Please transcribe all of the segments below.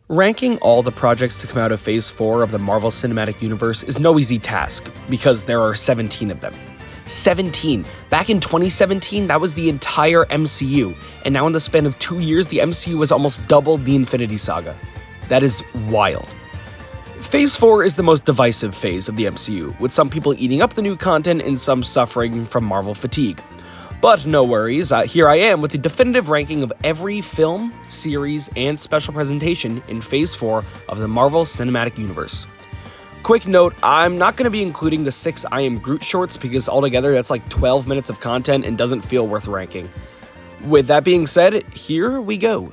Ranking all the projects to come out of Phase 4 of the Marvel Cinematic Universe is no easy task, because there are 17 of them. 17! Back in 2017, that was the entire MCU, and now in the span of 2 years, the MCU has almost doubled the Infinity Saga. That is wild. Phase 4 is the most divisive phase of the MCU, with some people eating up the new content and some suffering from Marvel fatigue. But no worries, here I am with the definitive ranking of every film, series, and special presentation in Phase 4 of the Marvel Cinematic Universe. Quick note, I'm not going to be including the 6 I Am Groot shorts because altogether that's like 12 minutes of content and doesn't feel worth ranking. With that being said, here we go.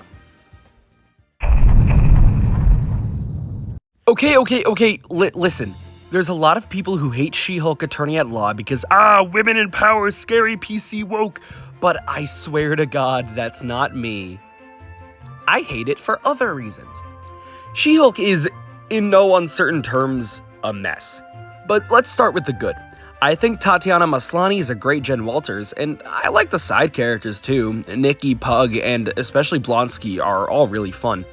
Okay, listen. There's a lot of people who hate She-Hulk Attorney at Law because, women in power, scary PC woke, but I swear to God, that's not me. I hate it for other reasons. She-Hulk is, in no uncertain terms, a mess. But let's start with the good. I think Tatiana Maslany is a great Jen Walters, and I like the side characters too. Nikki, Pug, and especially Blonsky are all really fun.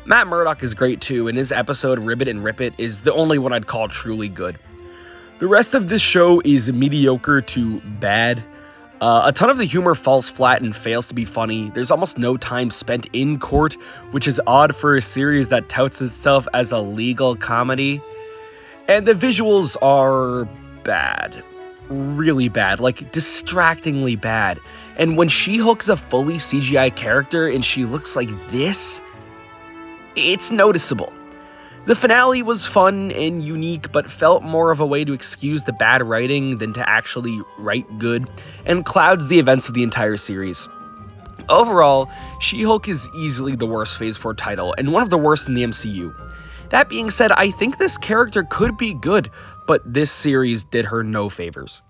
Matt Murdock is great too, and his episode Ribbit and Rip It is the only one I'd call truly good. The rest of this show is mediocre to bad. A ton of the humor falls flat and fails to be funny. There's almost no time spent in court, which is odd for a series that touts itself as a legal comedy. And the visuals are bad. Really bad, like distractingly bad. And when She-Hulk's a fully CGI character and she looks like this, it's noticeable. The finale was fun and unique, but felt more of a way to excuse the bad writing than to actually write good, and clouds the events of the entire series. Overall, She-Hulk is easily the worst Phase 4 title, and one of the worst in the MCU. That being said, I think this character could be good, but this series did her no favors.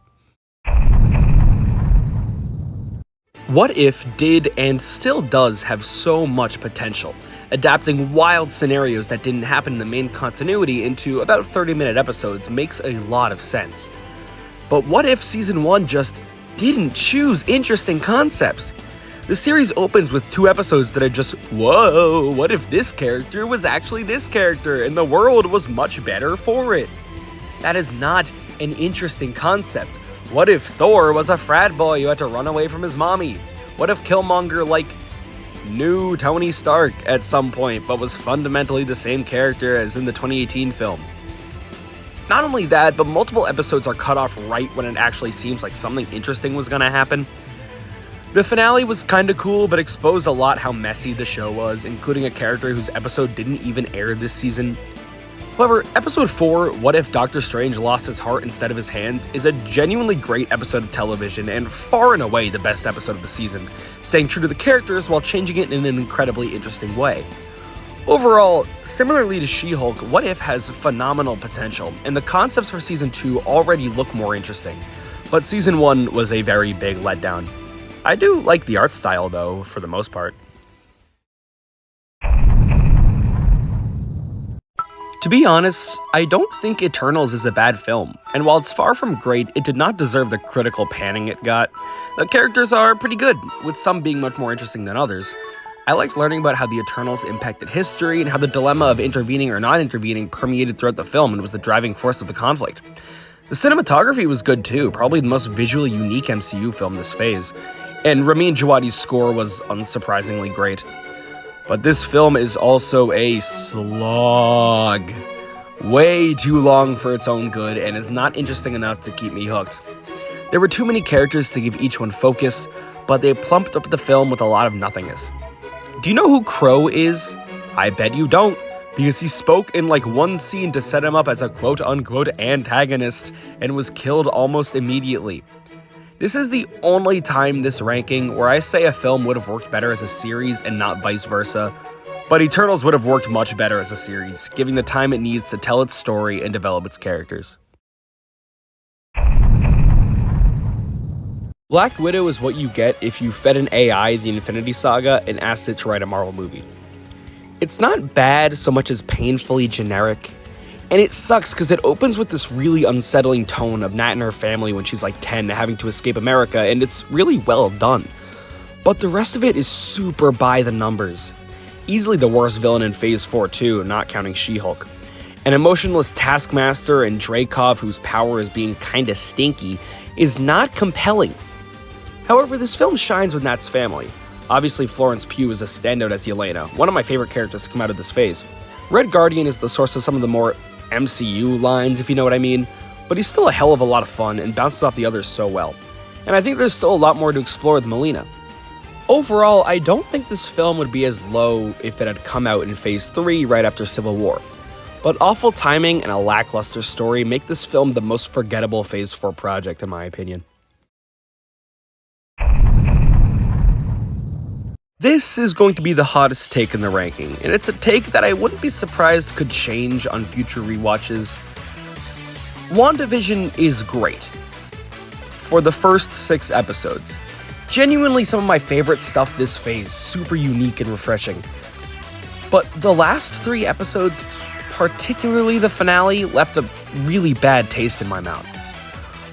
What If did and still does have so much potential, adapting wild scenarios that didn't happen in the main continuity into about 30-minute episodes makes a lot of sense. But what if Season 1 just didn't choose interesting concepts? The series opens with 2 episodes that are just, whoa, what if this character was actually this character and the world was much better for it? That is not an interesting concept. What if Thor was a frat boy who had to run away from his mommy? What if Killmonger, knew Tony Stark at some point, but was fundamentally the same character as in the 2018 film? Not only that, but multiple episodes are cut off right when it actually seems like something interesting was gonna happen. The finale was kinda cool, but exposed a lot how messy the show was, including a character whose episode didn't even air this season. However, episode 4, What If Doctor Strange Lost His Heart Instead of His Hands, is a genuinely great episode of television and far and away the best episode of the season, staying true to the characters while changing it in an incredibly interesting way. Overall, similarly to She-Hulk, What If has phenomenal potential, and the concepts for Season 2 already look more interesting, but Season 1 was a very big letdown. I do like the art style though, for the most part. To be honest, I don't think Eternals is a bad film, and while it's far from great, it did not deserve the critical panning it got. The characters are pretty good, with some being much more interesting than others. I liked learning about how the Eternals impacted history and how the dilemma of intervening or not intervening permeated throughout the film and was the driving force of the conflict. The cinematography was good too, probably the most visually unique MCU film this phase, and Ramin Djawadi's score was unsurprisingly great. But this film is also a slog. Way too long for its own good and is not interesting enough to keep me hooked. There were too many characters to give each one focus, but they plumped up the film with a lot of nothingness. Do you know who Crow is? I bet you don't, because he spoke in one scene to set him up as a quote-unquote antagonist and was killed almost immediately. This is the only time this ranking where I say a film would have worked better as a series and not vice versa, but Eternals would have worked much better as a series, giving the time it needs to tell its story and develop its characters. Black Widow is what you get if you fed an AI the Infinity Saga and asked it to write a Marvel movie. It's not bad so much as painfully generic. And it sucks because it opens with this really unsettling tone of Nat and her family when she's 10 having to escape America, and it's really well done. But the rest of it is super by the numbers. easily the worst villain in Phase 4 too, not counting She-Hulk. An emotionless Taskmaster and Dreykov whose power is being kinda stinky is not compelling. However, this film shines with Nat's family. Obviously, Florence Pugh is a standout as Yelena, one of my favorite characters to come out of this phase. Red Guardian is the source of some of the more MCU lines, if you know what I mean, but he's still a hell of a lot of fun and bounces off the others so well. And I think there's still a lot more to explore with Melina. Overall, I don't think this film would be as low if it had come out in Phase 3 right after Civil War. But awful timing and a lackluster story make this film the most forgettable Phase 4 project in my opinion. This is going to be the hottest take in the ranking, and it's a take that I wouldn't be surprised could change on future rewatches. WandaVision is great. For the first 6 episodes. Genuinely some of my favorite stuff this phase, super unique and refreshing. But the last 3 episodes, particularly the finale, left a really bad taste in my mouth.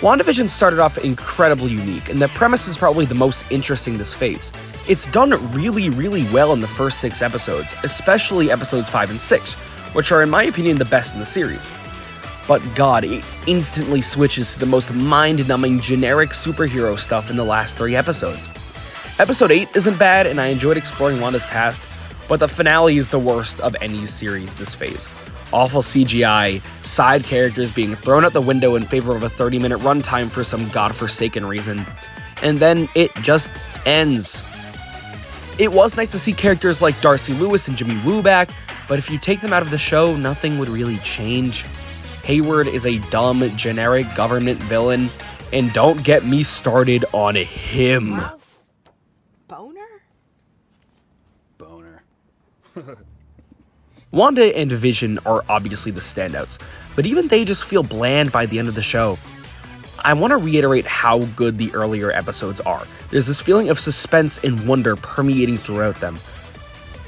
WandaVision started off incredibly unique, and the premise is probably the most interesting this phase. It's done really well in the first 6 episodes, especially episodes 5 and 6, which are in my opinion the best in the series. But god, it instantly switches to the most mind-numbing generic superhero stuff in the last 3 episodes. Episode 8 isn't bad, and I enjoyed exploring Wanda's past, but the finale is the worst of any series this phase. Awful CGI, side characters being thrown out the window in favor of a 30-minute runtime for some godforsaken reason, and then it just ends. It was nice to see characters like Darcy Lewis and Jimmy Woo back, but if you take them out of the show, nothing would really change. Hayward is a dumb, generic government villain, and don't get me started on him. Ralph Boner? Boner. Wanda and Vision are obviously the standouts, but even they just feel bland by the end of the show. I want to reiterate how good the earlier episodes are. There's this feeling of suspense and wonder permeating throughout them,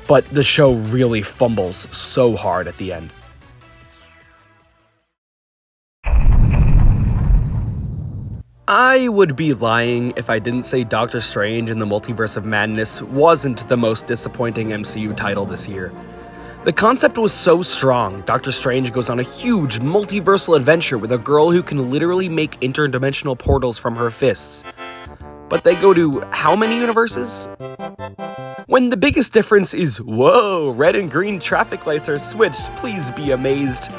but the show really fumbles so hard at the end. I would be lying if I didn't say Doctor Strange in the Multiverse of Madness wasn't the most disappointing MCU title this year. The concept was so strong, Doctor Strange goes on a huge multiversal adventure with a girl who can literally make interdimensional portals from her fists. But they go to how many universes? When the biggest difference is, whoa, red and green traffic lights are switched, please be amazed.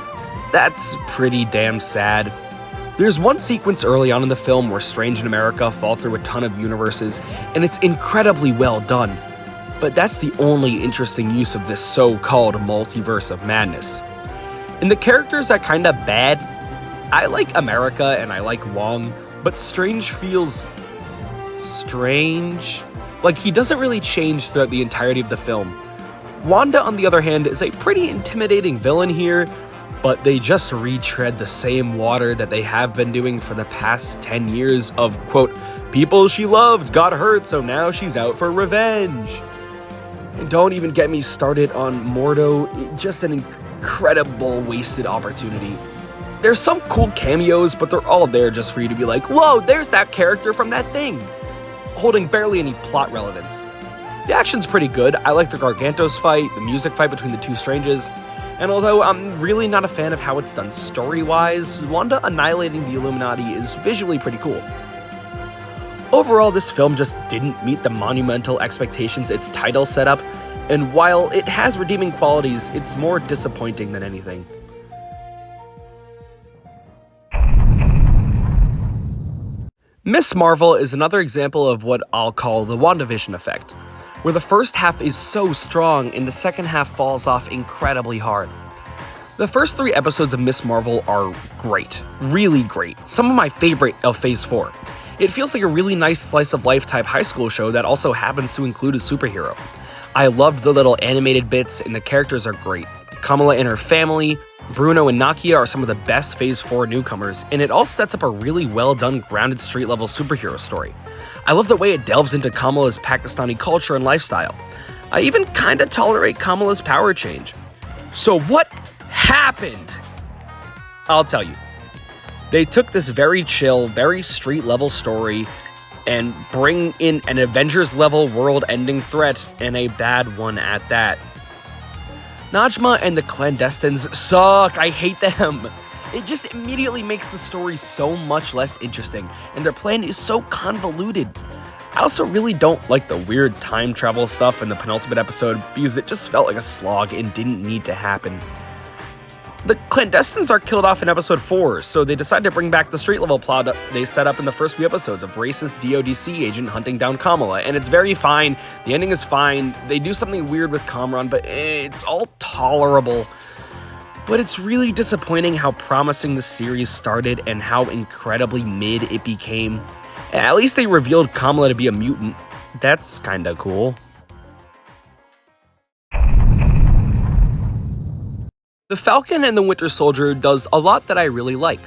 That's pretty damn sad. There's one sequence early on in the film where Strange and America fall through a ton of universes, and it's incredibly well done. But that's the only interesting use of this so-called multiverse of madness. And the characters are kinda bad. I like America and I like Wong, but Strange feels strange. Like, he doesn't really change throughout the entirety of the film. Wanda, on the other hand, is a pretty intimidating villain here, but they just retread the same water that they have been doing for the past 10 years of, quote, people she loved got hurt, so now she's out for revenge. And don't even get me started on Mordo, just an incredible wasted opportunity. There's some cool cameos, but they're all there just for you to be like, whoa, there's that character from that thing, holding barely any plot relevance. The action's pretty good. I like the Gargantos fight, the music fight between the two Stranges, and although I'm really not a fan of how it's done story-wise, Wanda annihilating the Illuminati is visually pretty cool. Overall, this film just didn't meet the monumental expectations its title set up, and while it has redeeming qualities, it's more disappointing than anything. Ms. Marvel is another example of what I'll call the WandaVision effect, where the first half is so strong and the second half falls off incredibly hard. The first 3 episodes of Ms. Marvel are great, really great, some of my favorite of Phase 4. It feels like a really nice slice-of-life type high school show that also happens to include a superhero. I loved the little animated bits, and the characters are great. Kamala and her family, Bruno and Nakia are some of the best Phase 4 newcomers, and it all sets up a really well-done, grounded street-level superhero story. I love the way it delves into Kamala's Pakistani culture and lifestyle. I even kinda tolerate Kamala's power change. So what happened? I'll tell you. They took this very chill, very street-level story and bring in an Avengers-level world-ending threat, and a bad one at that. Najma and the clandestines suck, I hate them. It just immediately makes the story so much less interesting, and their plan is so convoluted. I also really don't like the weird time travel stuff in the penultimate episode because it just felt like a slog and didn't need to happen. The clandestines are killed off in episode 4, so they decide to bring back the street-level plot they set up in the first few episodes of racist DODC agent hunting down Kamala, and it's very fine, the ending is fine, they do something weird with Kamran, but it's all tolerable. But it's really disappointing how promising the series started and how incredibly mid it became. At least they revealed Kamala to be a mutant. That's kinda cool. The Falcon and the Winter Soldier does a lot that I really like.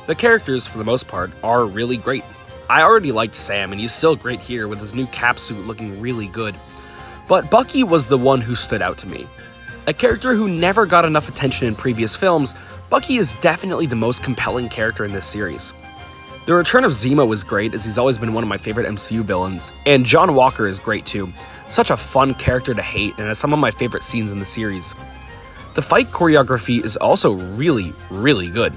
The characters, for the most part, are really great. I already liked Sam, and he's still great here with his new cap suit looking really good. But Bucky was the one who stood out to me. A character who never got enough attention in previous films, Bucky is definitely the most compelling character in this series. The return of Zemo was great, as he's always been one of my favorite MCU villains, and John Walker is great too. Such a fun character to hate, and has some of my favorite scenes in the series. The fight choreography is also really, really good.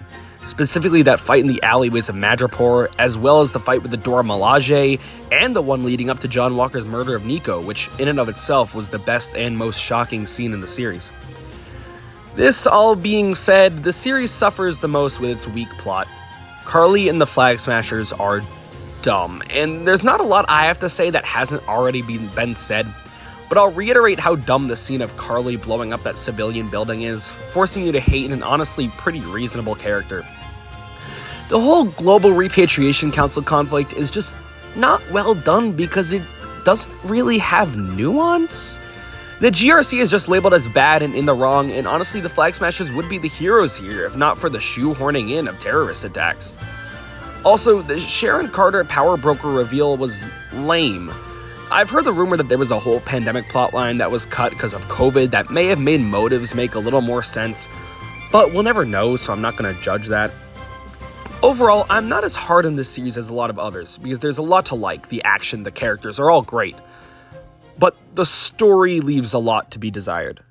Specifically that fight in the alleyways of Madripoor, as well as the fight with the Dora Milaje, and the one leading up to John Walker's murder of Nico, which in and of itself was the best and most shocking scene in the series. This all being said, the series suffers the most with its weak plot. Karli and the Flag Smashers are dumb, and there's not a lot I have to say that hasn't already been said. But I'll reiterate how dumb the scene of Karli blowing up that civilian building is, forcing you to hate an honestly pretty reasonable character. The whole Global Repatriation Council conflict is just not well done because it doesn't really have nuance. The GRC is just labeled as bad and in the wrong, and honestly the Flag Smashers would be the heroes here if not for the shoehorning in of terrorist attacks. Also, the Sharon Carter power broker reveal was lame. I've heard the rumor that there was a whole pandemic plotline that was cut because of COVID that may have made motives make a little more sense, but we'll never know, so I'm not going to judge that. Overall, I'm not as hard on this series as a lot of others, because there's a lot to like. The action, the characters are all great, but the story leaves a lot to be desired.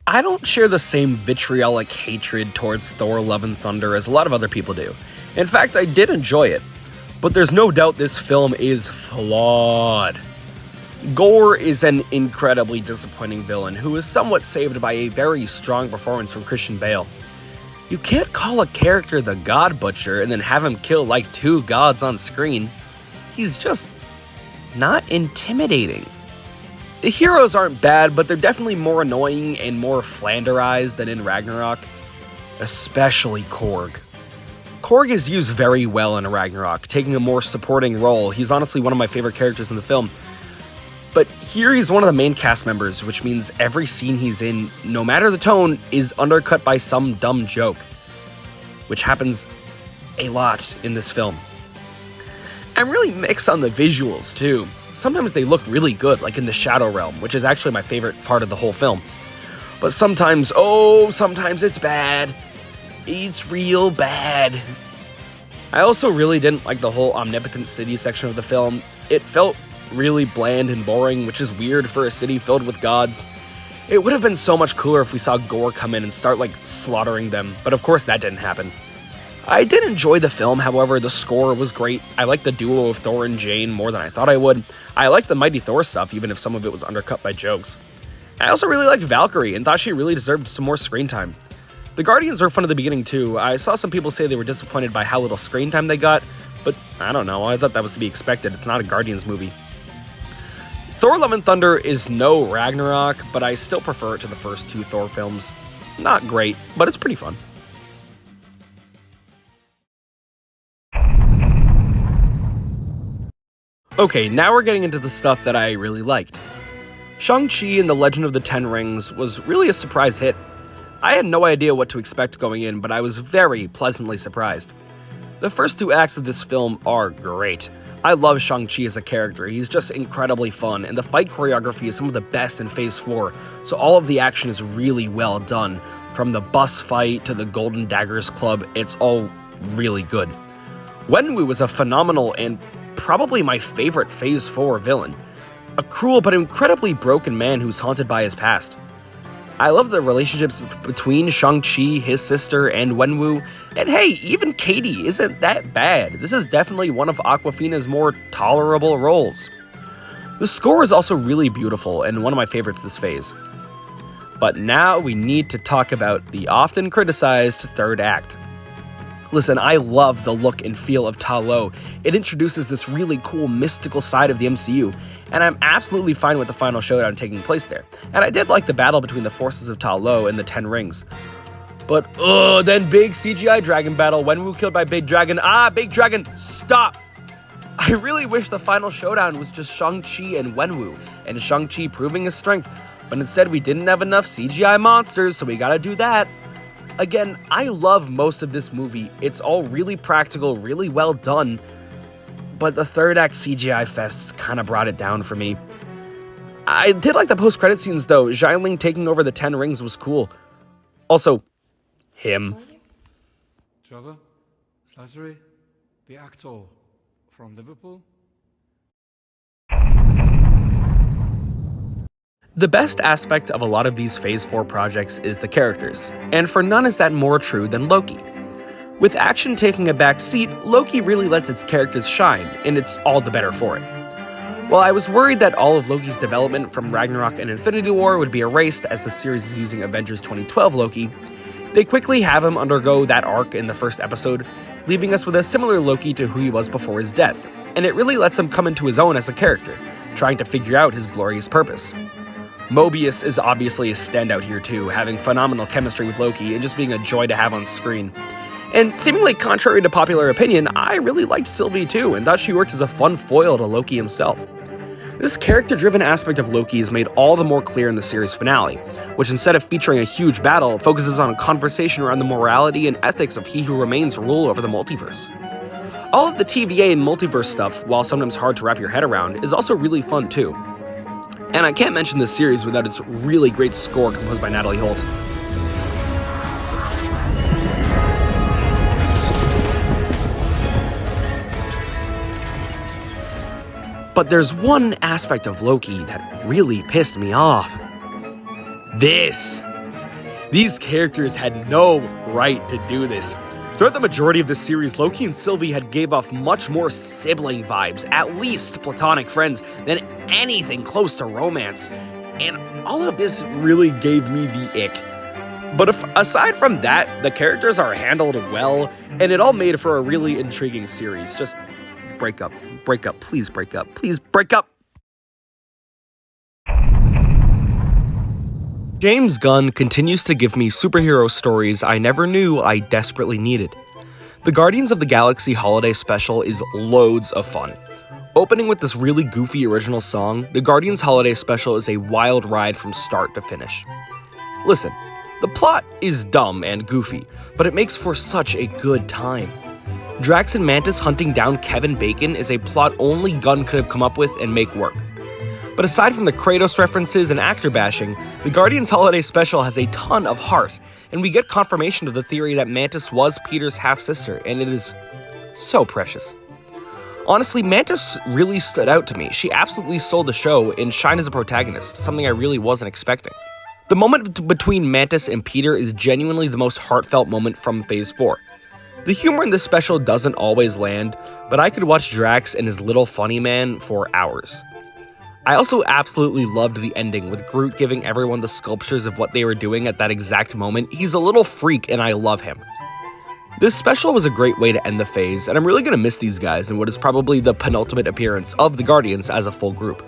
I don't share the same vitriolic hatred towards Thor: Love and Thunder as a lot of other people do. In fact, I did enjoy it, but there's no doubt this film is flawed. Gorr is an incredibly disappointing villain who is somewhat saved by a very strong performance from Christian Bale. You can't call a character the God Butcher and then have him kill like 2 gods on screen. He's just not intimidating. The heroes aren't bad, but they're definitely more annoying and more Flanderized than in Ragnarok. Especially Korg. Korg is used very well in Ragnarok, taking a more supporting role. He's honestly one of my favorite characters in the film. But here he's one of the main cast members, which means every scene he's in, no matter the tone, is undercut by some dumb joke. Which happens a lot in this film. I'm really mixed on the visuals too. Sometimes they look really good, like in the Shadow Realm, which is actually my favorite part of the whole film. But sometimes it's bad. It's real bad. I also really didn't like the whole Omnipotent City section of the film. It felt really bland and boring, which is weird for a city filled with gods. It would have been so much cooler if we saw Gorr come in and start slaughtering them, but of course that didn't happen. I did enjoy the film, however, the score was great. I liked the duo of Thor and Jane more than I thought I would. I liked the Mighty Thor stuff, even if some of it was undercut by jokes. I also really liked Valkyrie and thought she really deserved some more screen time. The Guardians were fun at the beginning too. I saw some people say they were disappointed by how little screen time they got, but I don't know, I thought that was to be expected. It's not a Guardians movie. Thor: Love and Thunder is no Ragnarok, but I still prefer it to the first 2 Thor films. Not great, but it's pretty fun. Okay, now we're getting into the stuff that I really liked. Shang-Chi and the Legend of the Ten Rings was really a surprise hit. I had no idea what to expect going in, but I was very pleasantly surprised. The first 2 acts of this film are great. I love Shang-Chi as a character, he's just incredibly fun, and the fight choreography is some of the best in Phase 4, so all of the action is really well done. From the bus fight to the Golden Daggers Club, it's all really good. Wenwu was a phenomenal and probably my favorite Phase 4 villain. a cruel but incredibly broken man who's haunted by his past. I love the relationships between Shang-Chi, his sister, and Wenwu, and hey, even Katie isn't that bad. This is definitely one of Awkwafina's more tolerable roles. The score is also really beautiful and one of my favorites this phase. But now we need to talk about the often criticized third act. Listen, I love the look and feel of Ta Lo. It introduces this really cool mystical side of the MCU, and I'm absolutely fine with the final showdown taking place there. And I did like the battle between the forces of Ta Lo and the Ten Rings. But then big CGI dragon battle, Wenwu killed by Big Dragon. Big Dragon, stop! I really wish the final showdown was just Shang-Chi and Wenwu, and Shang-Chi proving his strength, but instead we didn't have enough CGI monsters, so we gotta do that. Again, I love most of this movie. It's all really practical, really well done, but the third act CGI fests kind of brought it down for me. I did like the post-credit scenes though. Xialing taking over the Ten Rings was cool. Also, him. Trevor, Slattery, the actor from Liverpool. The best aspect of a lot of these Phase 4 projects is the characters, and for none is that more true than Loki. With action taking a back seat, Loki really lets its characters shine, and it's all the better for it. While I was worried that all of Loki's development from Ragnarok and Infinity War would be erased as the series is using Avengers 2012 Loki, they quickly have him undergo that arc in the first episode, leaving us with a similar Loki to who he was before his death, and it really lets him come into his own as a character, trying to figure out his glorious purpose. Mobius is obviously a standout here too, having phenomenal chemistry with Loki and just being a joy to have on screen. And seemingly contrary to popular opinion, I really liked Sylvie too and thought she worked as a fun foil to Loki himself. This character-driven aspect of Loki is made all the more clear in the series finale, which instead of featuring a huge battle, focuses on a conversation around the morality and ethics of He Who Remains' rule over the multiverse. All of the TVA and multiverse stuff, while sometimes hard to wrap your head around, is also really fun too. And I can't mention this series without its really great score composed by Natalie Holt. But there's one aspect of Loki that really pissed me off. These characters had no right to do this. Throughout the majority of the series, Loki and Sylvie had gave off much more sibling vibes, at least platonic friends, than anything close to romance. And all of this really gave me the ick. But aside from that, the characters are handled well, and it all made for a really intriguing series. Just break up, please break up, please break up! James Gunn continues to give me superhero stories I never knew I desperately needed. The Guardians of the Galaxy Holiday Special is loads of fun. Opening with this really goofy original song, the Guardians Holiday Special is a wild ride from start to finish. Listen, the plot is dumb and goofy, but it makes for such a good time. Drax and Mantis hunting down Kevin Bacon is a plot only Gunn could have come up with and make work. But aside from the Kratos references and actor bashing, the Guardians Holiday Special has a ton of heart, and we get confirmation of the theory that Mantis was Peter's half-sister, and it is so precious. Honestly, Mantis really stood out to me. She absolutely stole the show and shined as a protagonist, something I really wasn't expecting. The moment between Mantis and Peter is genuinely the most heartfelt moment from Phase 4. The humor in this special doesn't always land, but I could watch Drax and his little funny man for hours. I also absolutely loved the ending, with Groot giving everyone the sculptures of what they were doing at that exact moment. He's a little freak and I love him. This special was a great way to end the phase, and I'm really going to miss these guys in what is probably the penultimate appearance of the Guardians as a full group.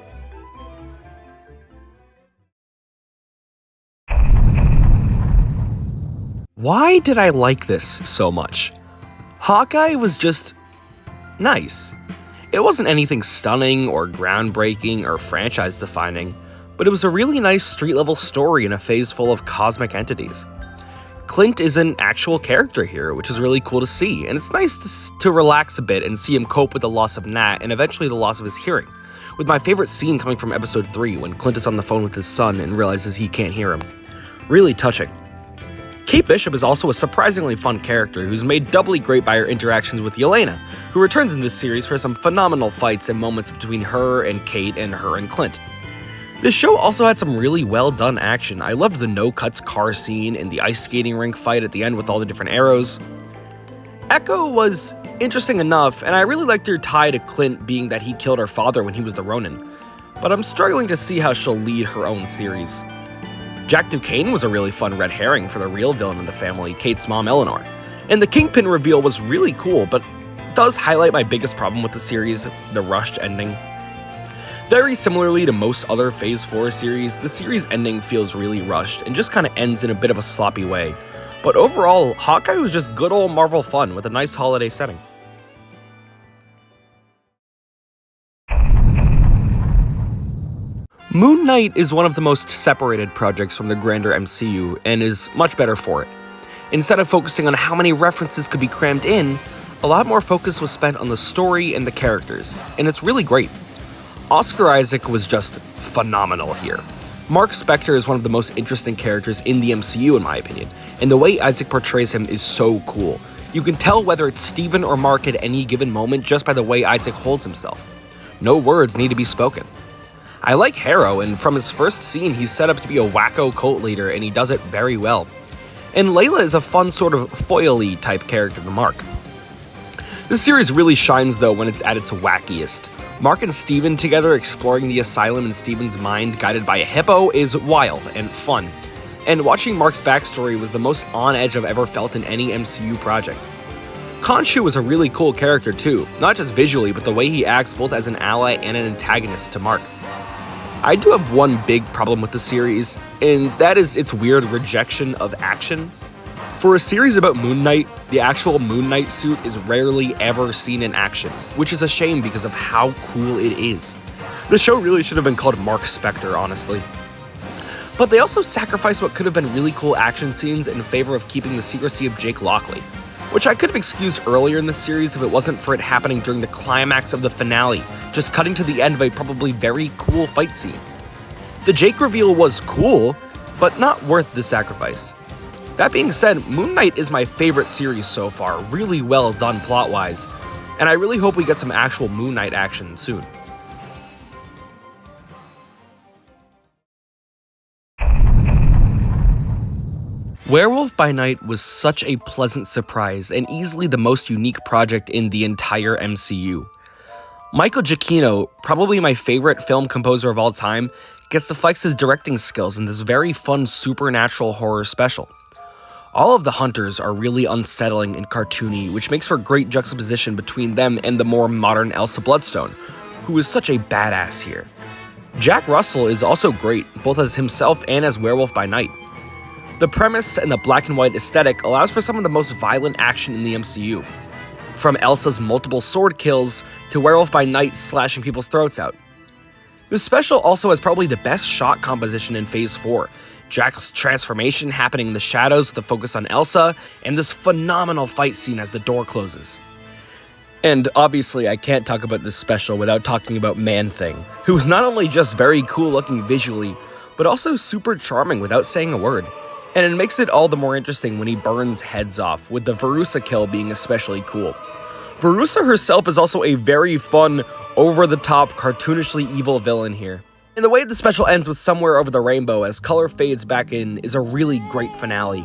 Why did I like this so much? Hawkeye was just nice. It wasn't anything stunning or groundbreaking or franchise-defining, but it was a really nice street-level story in a phase full of cosmic entities. Clint is an actual character here, which is really cool to see, and it's nice to relax a bit and see him cope with the loss of Nat and eventually the loss of his hearing, with my favorite scene coming from episode 3 when Clint is on the phone with his son and realizes he can't hear him. Really touching. Kate Bishop is also a surprisingly fun character who's made doubly great by her interactions with Yelena, who returns in this series for some phenomenal fights and moments between her and Kate and her and Clint. This show also had some really well done action. I loved the no-cuts car scene and the ice skating rink fight at the end with all the different arrows. Echo was interesting enough, and I really liked her tie to Clint being that he killed her father when he was the Ronin, but I'm struggling to see how she'll lead her own series. Jack Duquesne was a really fun red herring for the real villain in the family, Kate's mom Eleanor, and the Kingpin reveal was really cool, but does highlight my biggest problem with the series, the rushed ending. Very similarly to most other Phase 4 series, the series ending feels really rushed and just kind of ends in a bit of a sloppy way. But overall, Hawkeye was just good old Marvel fun with a nice holiday setting. Moon Knight is one of the most separated projects from the grander MCU and is much better for it. Instead of focusing on how many references could be crammed in, a lot more focus was spent on the story and the characters, and it's really great. Oscar Isaac was just phenomenal here. Mark Spector is one of the most interesting characters in the MCU in my opinion, and the way Isaac portrays him is so cool. You can tell whether it's Steven or Mark at any given moment just by the way Isaac holds himself. No words need to be spoken. I like Harrow, and from his first scene he's set up to be a wacko cult leader and he does it very well. And Layla is a fun sort of foily type character to Mark. This series really shines though when it's at its wackiest. Mark and Steven together exploring the asylum in Steven's mind guided by a hippo is wild and fun. And watching Mark's backstory was the most on edge I've ever felt in any MCU project. Khonshu was a really cool character too, not just visually but the way he acts both as an ally and an antagonist to Mark. I do have one big problem with the series, and that is its weird rejection of action. For a series about Moon Knight, the actual Moon Knight suit is rarely ever seen in action, which is a shame because of how cool it is. The show really should have been called Mark Spector, honestly. But they also sacrificed what could have been really cool action scenes in favor of keeping the secrecy of Jake Lockley, which I could have excused earlier in the series if it wasn't for it happening during the climax of the finale, just cutting to the end of a probably very cool fight scene. The Jake reveal was cool, but not worth the sacrifice. That being said, Moon Knight is my favorite series so far, really well done plot-wise, and I really hope we get some actual Moon Knight action soon. Werewolf by Night was such a pleasant surprise and easily the most unique project in the entire MCU. Michael Giacchino, probably my favorite film composer of all time, gets to flex his directing skills in this very fun supernatural horror special. All of the hunters are really unsettling and cartoony, which makes for great juxtaposition between them and the more modern Elsa Bloodstone, who is such a badass here. Jack Russell is also great, both as himself and as Werewolf by Night. The premise and the black and white aesthetic allows for some of the most violent action in the MCU, from Elsa's multiple sword kills to Werewolf by Night slashing people's throats out. The special also has probably the best shot composition in Phase 4, Jack's transformation happening in the shadows with a focus on Elsa, and this phenomenal fight scene as the door closes. And obviously I can't talk about this special without talking about Man-Thing, who is not only just very cool looking visually, but also super charming without saying a word. And it makes it all the more interesting when he burns heads off, with the Verussa kill being especially cool. Verussa herself is also a very fun, over-the-top, cartoonishly evil villain here. And the way the special ends with Somewhere Over the Rainbow as color fades back in is a really great finale.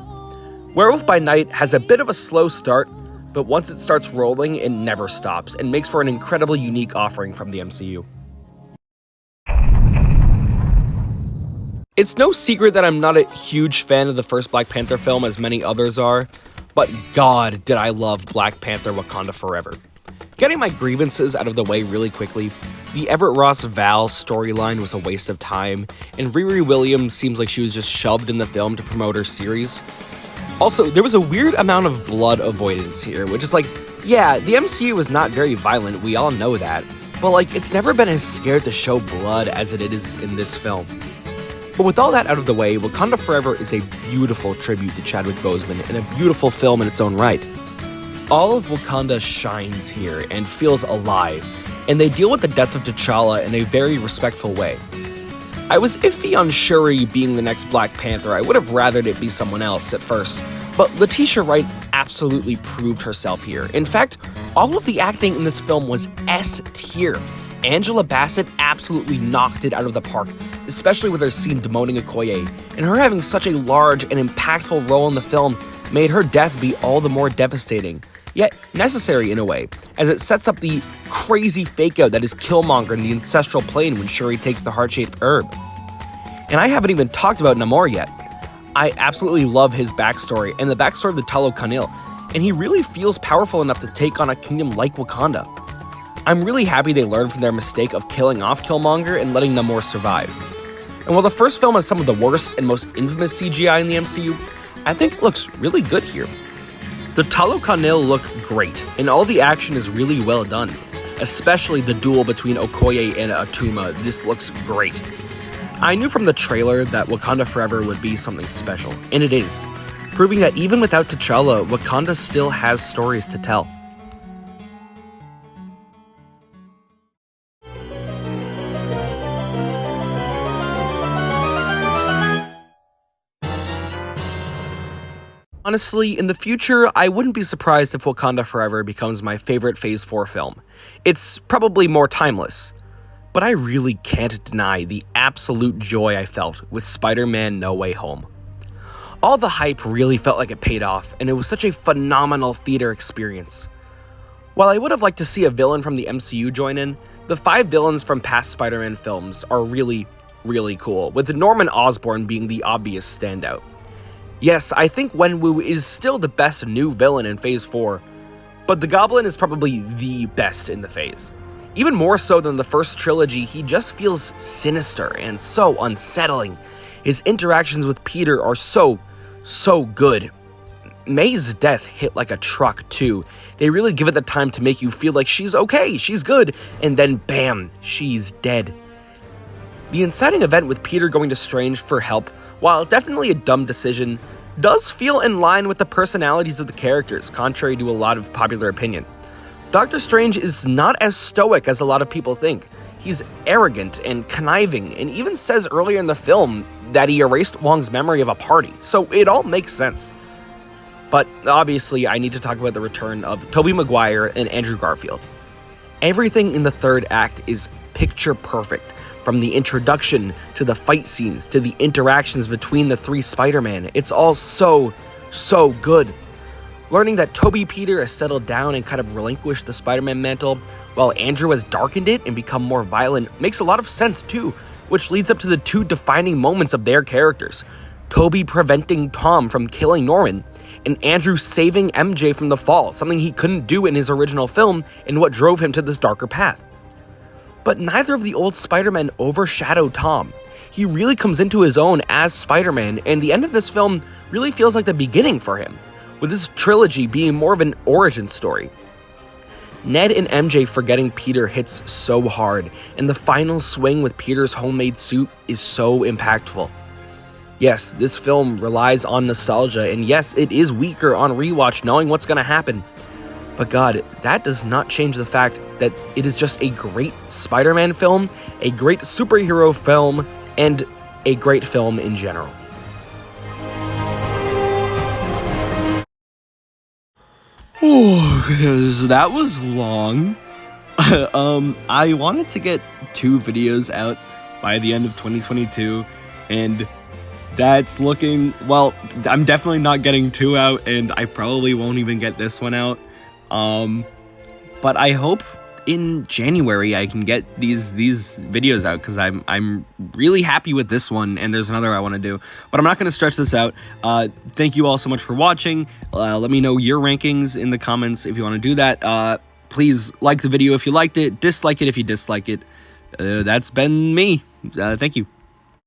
Werewolf by Night has a bit of a slow start, but once it starts rolling, it never stops, and makes for an incredibly unique offering from the MCU. It's no secret that I'm not a huge fan of the first Black Panther film as many others are, but god did I love Black Panther Wakanda Forever. Getting my grievances out of the way really quickly, the Everett Ross Val storyline was a waste of time, and Riri Williams seems like she was just shoved in the film to promote her series. Also, there was a weird amount of blood avoidance here, which is like, yeah, the MCU is not very violent, we all know that, but like, it's never been as scared to show blood as it is in this film. But with all that out of the way, Wakanda Forever is a beautiful tribute to Chadwick Boseman and a beautiful film in its own right. All of Wakanda shines here and feels alive, and they deal with the death of T'Challa in a very respectful way. I was iffy on Shuri being the next Black Panther. I would have rathered it be someone else at first. But Letitia Wright absolutely proved herself here. In fact, all of the acting in this film was S tier. Angela Bassett absolutely knocked it out of the park, especially with her scene bemoaning Okoye, and her having such a large and impactful role in the film made her death be all the more devastating, yet necessary in a way, as it sets up the crazy fake-out that is Killmonger in the ancestral plane when Shuri takes the heart-shaped herb. And I haven't even talked about Namor yet. I absolutely love his backstory and the backstory of the Talokanil, and he really feels powerful enough to take on a kingdom like Wakanda. I'm really happy they learned from their mistake of killing off Killmonger and letting Namor survive. And while the first film has some of the worst and most infamous CGI in the MCU, I think it looks really good here. The Talokanil look great, and all the action is really well done, especially the duel between Okoye and Atuma. This looks great. I knew from the trailer that Wakanda Forever would be something special, and it is, proving that even without T'Challa, Wakanda still has stories to tell. Honestly, in the future, I wouldn't be surprised if Wakanda Forever becomes my favorite Phase 4 film. It's probably more timeless. But I really can't deny the absolute joy I felt with Spider-Man No Way Home. All the hype really felt like it paid off, and it was such a phenomenal theater experience. While I would have liked to see a villain from the MCU join in, the 5 villains from past Spider-Man films are really, really cool, with Norman Osborn being the obvious standout. Yes, I think Wenwu is still the best new villain in Phase 4, but the Goblin is probably the best in the phase. Even more so than the first trilogy, he just feels sinister and so unsettling. His interactions with Peter are so good. May's death hit like a truck too. They really give it the time to make you feel like she's okay, she's good, and then bam, she's dead. The inciting event with Peter going to Strange for help, while definitely a dumb decision, does feel in line with the personalities of the characters, contrary to a lot of popular opinion. Doctor Strange is not as stoic as a lot of people think. He's arrogant and conniving, and even says earlier in the film that he erased Wong's memory of a party, so it all makes sense. But obviously, I need to talk about the return of Tobey Maguire and Andrew Garfield. Everything in the third act is picture perfect, from the introduction to the fight scenes to the interactions between the 3 Spider-Man. It's all so good. Learning that Tobey Peter has settled down and kind of relinquished the Spider-Man mantle, while Andrew has darkened it and become more violent, makes a lot of sense too, which leads up to the 2 defining moments of their characters. Tobey preventing Tom from killing Norman, and Andrew saving MJ from the fall, something he couldn't do in his original film and what drove him to this darker path. But neither of the old Spider-Men overshadow Tom. He really comes into his own as Spider-Man, and the end of this film really feels like the beginning for him, with this trilogy being more of an origin story. Ned and MJ forgetting Peter hits so hard, and the final swing with Peter's homemade suit is so impactful. Yes, this film relies on nostalgia, and yes, it is weaker on rewatch knowing what's gonna happen. But God, that does not change the fact that it is just a great Spider-Man film, a great superhero film, and a great film in general. Oh, that was long. I wanted to get 2 videos out by the end of 2022, and that's looking, well, I'm definitely not getting 2 out, and I probably won't even get this one out. But I hope in January I can get these videos out, because I'm really happy with this one, and there's another I want to do, but I'm not going to stretch this out. Thank you all so much for watching. Let me know your rankings in the comments if you want to do that. Please like the video if you liked it, dislike it if you dislike it. That's been me. Thank you.